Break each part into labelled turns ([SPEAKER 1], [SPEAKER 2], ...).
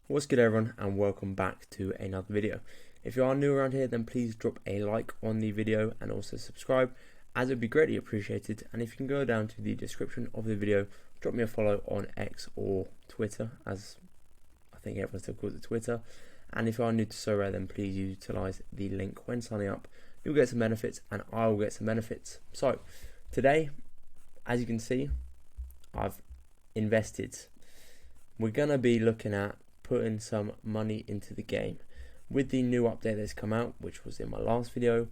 [SPEAKER 1] What's good everyone, and welcome back to another video. If you are new around here, then please drop a like on the video and also subscribe, as it would be greatly appreciated. And if you can go down to the description of the video, drop me a follow on X or Twitter, as I think everyone still calls it Twitter. And if you are new to Sorare, then please utilize the link when signing up. You'll get some benefits and I will get some benefits. So today, as you can see, I've invested. We're going to be looking at putting some money into the game with the new update that's come out, which was in my last video,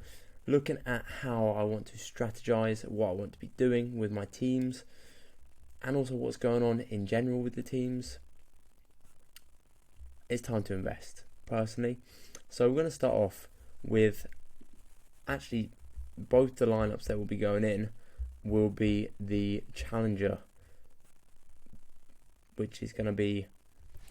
[SPEAKER 1] looking at how I want to strategize, what I want to be doing with my teams, and also what's going on in general with the teams. It's time to invest, personally. So we're going to start off with actually both the lineups that will be going in will be the Challenger, which is going to be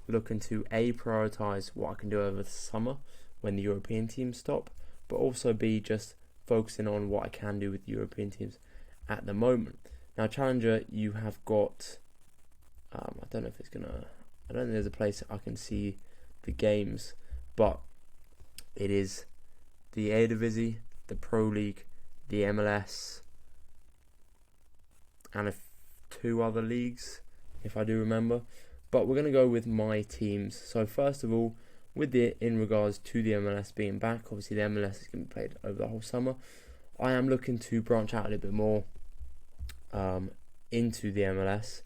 [SPEAKER 1] looking to prioritise what I can do over the summer when the European teams stop, but also be just focusing on what I can do with the European teams at the moment. Now Challenger, you have got I don't think there's a place I can see the games, but it is the Eredivisie, the Pro League, the MLS, and two other leagues if I do remember. But we're going to go with my teams. So first of all, in regards to the MLS being back, obviously the MLS is going to be played over the whole summer. I am looking to branch out a little bit more into the MLS.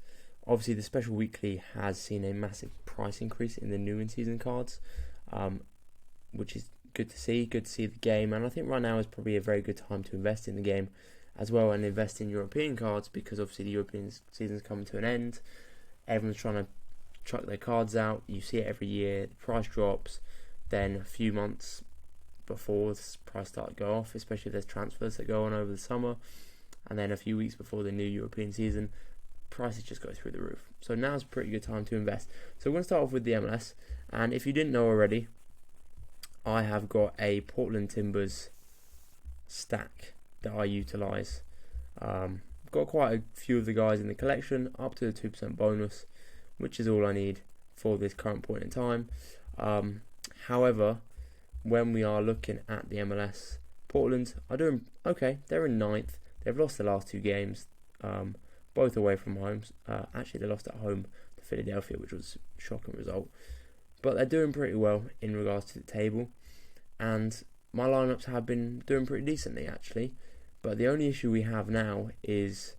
[SPEAKER 1] Obviously the Special Weekly has seen a massive price increase in the new in-season cards, which is good to see the game. And I think right now is probably a very good time to invest in the game as well, and invest in European cards, because obviously the European season is coming to an end. Everyone's trying to chuck their cards out. You see it every year. The price drops. Then a few months before the price starts to go off, especially if there's transfers that go on over the summer. And then a few weeks before the new European season, prices just go through the roof. So now's a pretty good time to invest. So we're going to start off with the MLS. And if you didn't know already, I have got a Portland Timbers stack that I utilise. Got quite a few of the guys in the collection, up to the 2% bonus, which is all I need for this current point in time. However, when we are looking at the MLS, Portland are doing okay. They're in 9th. They've lost the last two games, both away from home. Actually, they lost at home to Philadelphia, which was a shocking result. But they're doing pretty well in regards to the table. And my lineups have been doing pretty decently, actually. But the only issue we have now is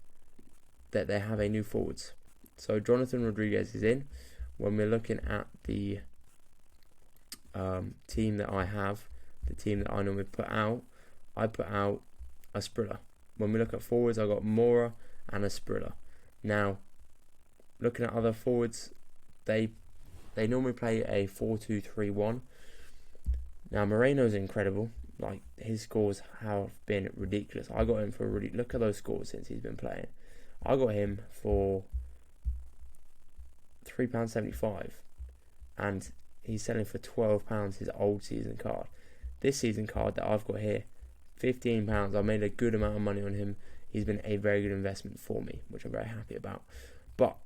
[SPEAKER 1] that they have a new forwards. So Jonathan Rodriguez is in. When we're looking at the team that I have, the team that I normally put out, I put out a Sprilla. When we look at forwards, I got Mora and a Sprilla. Now, looking at other forwards, they normally play a 4-2-3-1. Now Moreno's incredible. Like, his scores have been ridiculous. I got him for look at those scores since he's been playing. I got him for £3.75, and he's selling for £12 his old season card. This season card that I've got here, £15. I made a good amount of money on him. He's been a very good investment for me, which I'm very happy about. But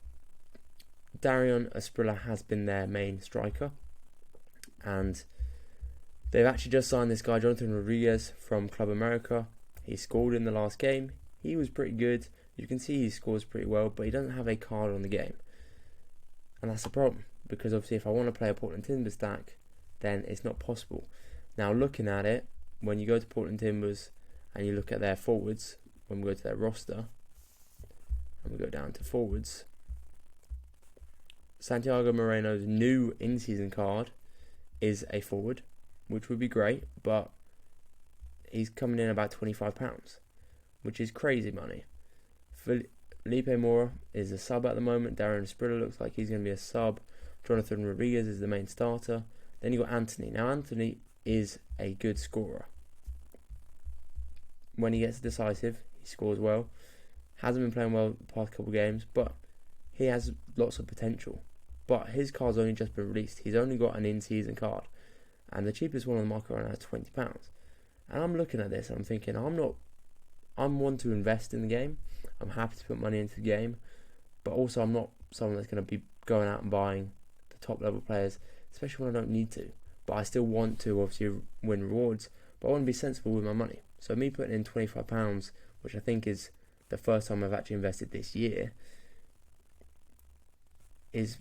[SPEAKER 1] Darian Asprilla has been their main striker, and they've actually just signed this guy, Jonathan Rodriguez, from Club America. He scored in the last game. He was pretty good. You can see he scores pretty well, but he doesn't have a card on the game. And that's the problem, because obviously if I want to play a Portland Timbers stack, then it's not possible. Now, looking at it, when you go to Portland Timbers and you look at their forwards, when we go to their roster, and we go down to forwards, Santiago Moreno's new in-season card is a forward, which would be great, but he's coming in about £25, which is crazy money. Felipe Mora is a sub at the moment. Darren Sprilla looks like he's going to be a sub. Jonathan Rodriguez is the main starter. Then you got Anthony. Now Anthony is a good scorer. When he gets decisive, he scores well. Hasn't been playing well the past couple of games, but he has lots of potential. But his card's only just been released. He's only got an in-season card, and the cheapest one on the market right now is £20. And I'm looking at this and I'm thinking, I'm one to invest in the game. I'm happy to put money into the game, but also I'm not someone that's going to be going out and buying the top level players, especially when I don't need to. But I still want to obviously win rewards, but I want to be sensible with my money. So me putting in £25, which I think is the first time I've actually invested this year, is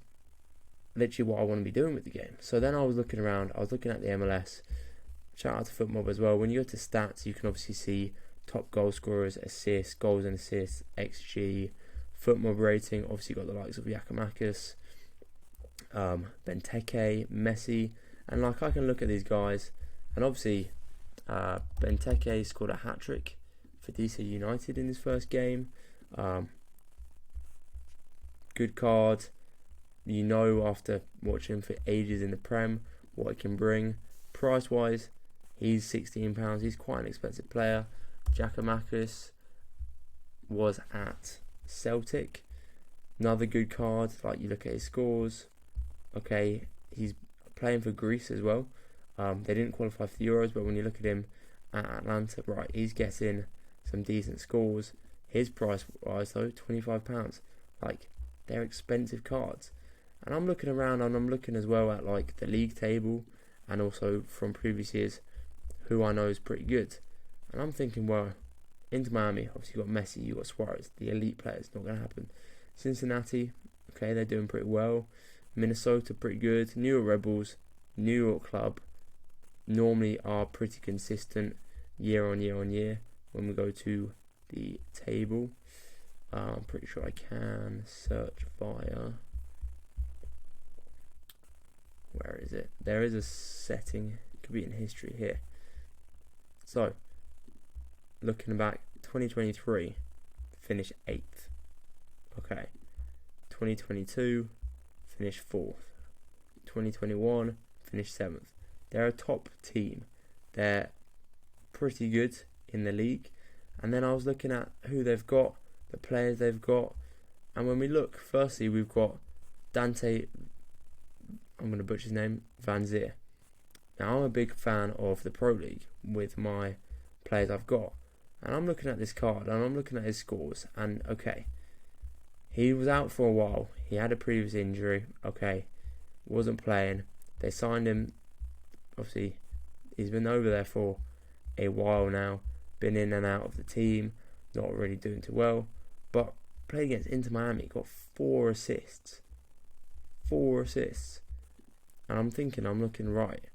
[SPEAKER 1] literally what I want to be doing with the game. So then I was looking around, I was looking at the MLS. Shout out to FootMob as well. When you go to stats, you can obviously see top goal scorers, assists, goals and assists, XG, FootMob rating. Obviously got the likes of Giakoumakis, Benteke, Messi, and like I can look at these guys, and obviously Benteke scored a hat-trick for DC United in his first game. Good card. You know, after watching him for ages in the Prem, what it can bring. Price-wise, he's £16. He's quite an expensive player. Giakoumakis was at Celtic. Another good card. Like, you look at his scores. Okay, he's playing for Greece as well. They didn't qualify for the Euros, but when you look at him at Atlanta, right, he's getting some decent scores. His price-wise, though, £25. Like, they're expensive cards. And I'm looking around, and I'm looking as well at like the league table, and also from previous years, who I know is pretty good. And I'm thinking, well, Inter Miami, obviously you got Messi, you got Suarez, the elite players, not going to happen. Cincinnati, okay, they're doing pretty well. Minnesota, pretty good. New York Red Bulls, New York club, normally are pretty consistent year on year on year. When we go to the table, I'm pretty sure I can search via... Where is it? There is a setting. It could be in history here. So, looking back, 2023 finished 8th. Okay. 2022 finished 4th. 2021 finished 7th. They're a top team. They're pretty good in the league. And then I was looking at who they've got, the players they've got. And when we look, firstly, we've got Dante... I'm going to butcher his name, Van Zier. Now, I'm a big fan of the Pro League with my players I've got. And I'm looking at this card, and I'm looking at his scores. And, okay, he was out for a while. He had a previous injury. Okay, wasn't playing. They signed him. Obviously, he's been over there for a while now. Been in and out of the team. Not really doing too well. But played against Inter Miami. Got 4 assists. 4 assists. And I'm thinking, I'm looking right.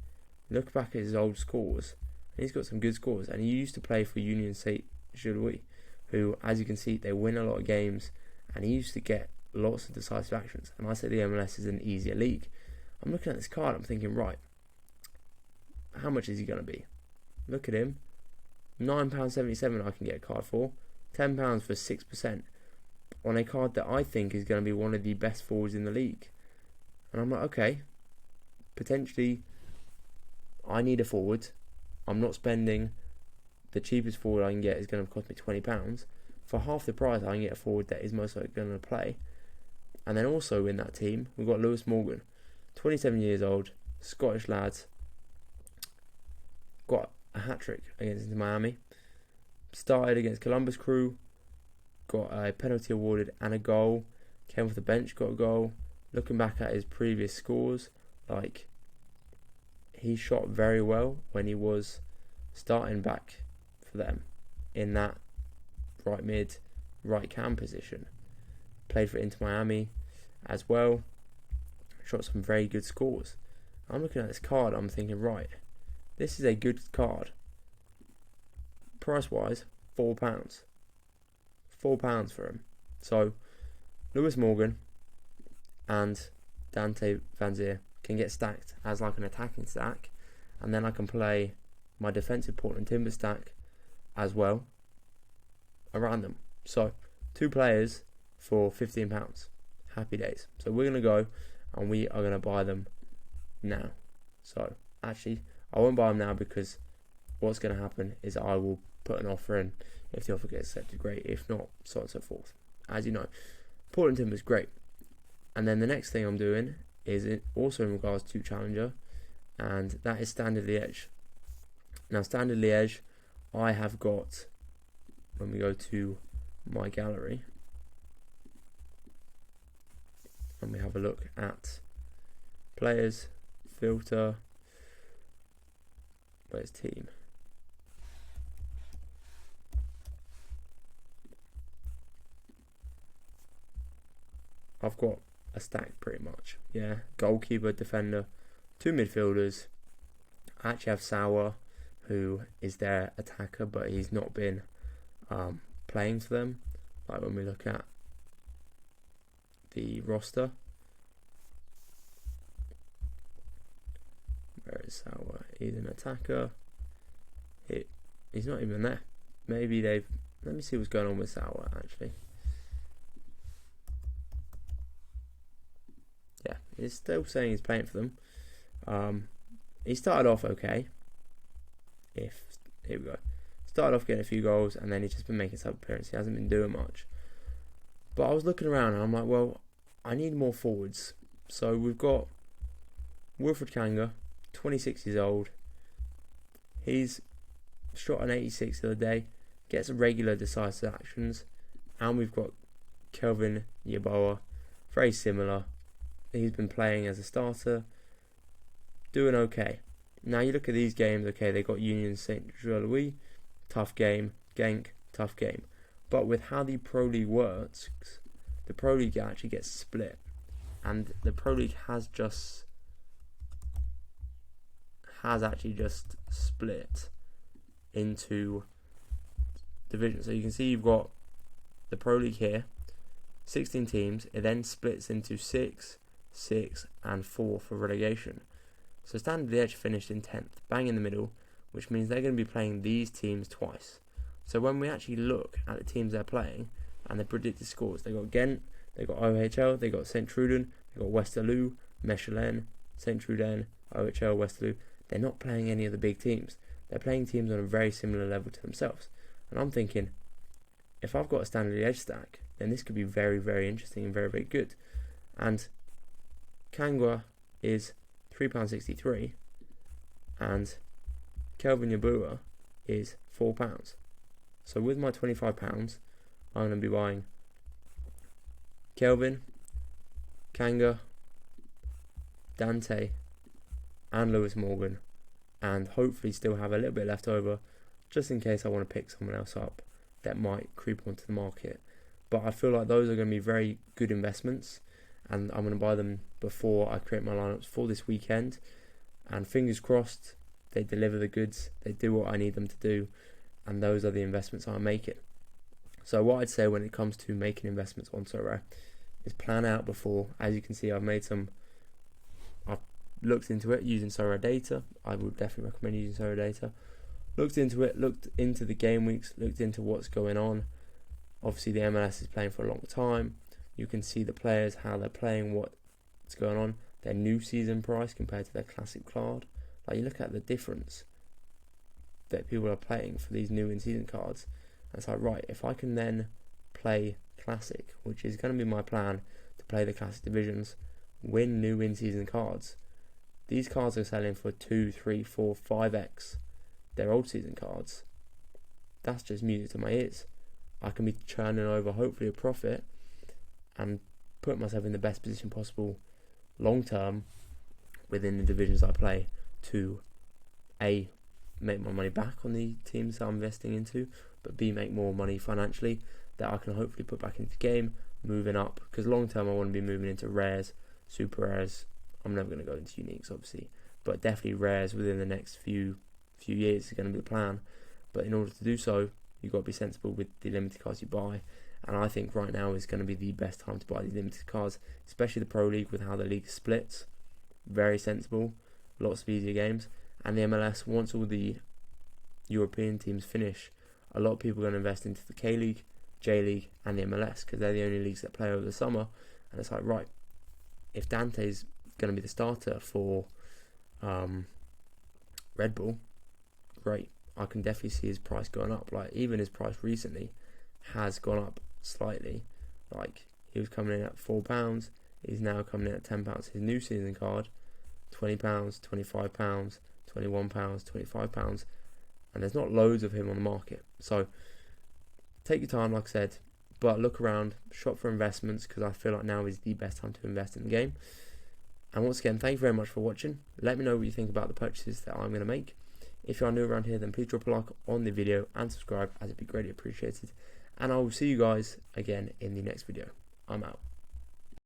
[SPEAKER 1] Look back at his old scores, and he's got some good scores. And he used to play for Union Saint-Gilloise, who, as you can see, they win a lot of games, and he used to get lots of decisive actions. And I say the MLS is an easier league. I'm looking at this card, I'm thinking, right, how much is he going to be? Look at him. £9.77 I can get a card for. £10 for 6% on a card that I think is going to be one of the best forwards in the league. And I'm like, okay, potentially I need a forward. I'm not spending the cheapest forward I can get is going to cost me £20. For half the price I can get a forward that is most likely going to play. And then also in that team we've got Lewis Morgan, 27 years old, Scottish lad, got a hat-trick against Inter Miami, started against Columbus Crew, got a penalty awarded and a goal, came off the bench, got a goal. Looking back at his previous scores, like, he shot very well when he was starting back for them in that right mid, right cam position. Played for Inter Miami as well. Shot some very good scores. I'm looking at this card, I'm thinking, right, this is a good card. Price wise, £4. £4 for him. So, Lewis Morgan and Dante Van Zier can get stacked as like an attacking stack, and then I can play my defensive Portland Timber stack as well around them. So 2 players for £15. Happy days. So we're going to go and we are going to buy them now. So actually I won't buy them now, because what's going to happen is I will put an offer in. If the offer gets accepted, great. If not, so on and so forth. As you know, Portland Timber is great. And then the next thing I'm doing is also in regards to Challenger, and that is Standard Liège. Now, Standard Liège, I have got, when we go to my gallery, and we have a look at players, filter, where's team? I've got a stack pretty much. Yeah, goalkeeper, defender, 2 midfielders. I actually have Sauer, who is their attacker, but he's not been playing for them. Like when we look at the roster, where is Sauer? He's an attacker. He's not even there. Maybe they've. Let me see what's going on with Sauer actually. Yeah, he's still saying he's playing for them. He started off okay. Here we go. Started off getting a few goals, and then he's just been making sub appearances. He hasn't been doing much. But I was looking around, and I'm like, well, I need more forwards. So we've got Wilfred Kanga, 26 years old. He's shot an 86 the other day. Gets regular decisive actions. And we've got Kelvin Yeboah, very similar. He's been playing as a starter, doing okay. Now you look at these games, okay, they got Union Saint-Gilloise, tough game, Genk, tough game. But with how the Pro League works, the Pro League actually gets split. And the Pro League has actually just split into divisions. So you can see you've got the Pro League here, 16 teams. It then splits into 6, 6 and 4 for relegation. So Standard Liège finished in 10th, bang in the middle, which means they're going to be playing these teams twice. So when we actually look at the teams they're playing and the predicted scores, they got Ghent, they got OHL, they got Saint Truden, they got Westerlo, Mechelen, Saint Truden, OHL, Westerlo. They're not playing any of the big teams. They're playing teams on a very similar level to themselves. And I'm thinking, if I've got a Standard Liège stack, then this could be very, very interesting and very, very good. And Kangwa is £3.63 and Kelvin Yeboah is £4. So with my £25, I'm going to be buying Kelvin, Kanga, Dante and Lewis Morgan, and hopefully still have a little bit left over just in case I want to pick someone else up that might creep onto the market. But I feel like those are going to be very good investments, and I'm going to buy them before I create my lineups for this weekend. And fingers crossed, they deliver the goods, they do what I need them to do, and those are the investments I'm making. So what I'd say when it comes to making investments on Sorare is plan out before. As you can see, I've looked into it using Sorare data. I would definitely recommend using Sorare data. Looked into it, looked into the game weeks, looked into what's going on. Obviously the MLS is playing for a long time. You can see the players, how they're playing, what's going on, their new season price compared to their classic card. Like, you look at the difference that people are paying for these new in-season cards, and it's like, right, if I can then play classic, which is going to be my plan, to play the classic divisions, win new in-season cards, these cards are selling for 2, 3, 4, 5x their old season cards. That's just music to my ears. I can be churning over hopefully a profit and put myself in the best position possible long term within the divisions I play to A, make my money back on the teams that I'm investing into, but B, make more money financially that I can hopefully put back into the game, moving up, because long term I want to be moving into rares, super rares. I'm never going to go into uniques obviously, but definitely rares within the next few years is going to be the plan. But in order to do so, you've got to be sensible with the limited cards you buy, and I think right now is going to be the best time to buy these limited cards, especially the Pro League with how the league splits. Very sensible, lots of easier games. And the MLS, once all the European teams finish, a lot of people are going to invest into the K-League, J-League and the MLS, because they're the only leagues that play over the summer. And it's like, right, if Dante's going to be the starter for Red Bull, great. I can definitely see his price going up. Like, even his price recently has gone up slightly. Like, he was coming in at £4, he's now coming in at £10. His new season card, £20, £25, £21, £25, and there's not loads of him on the market. So take your time, like I said, but look around, shop for investments, because I feel like now is the best time to invest in the game. And once again, thank you very much for watching. Let me know what you think about the purchases that I'm going to make. If you are new around here, then please drop a like on the video and subscribe, as it'd be greatly appreciated. And I will see you guys again in the next video. I'm out.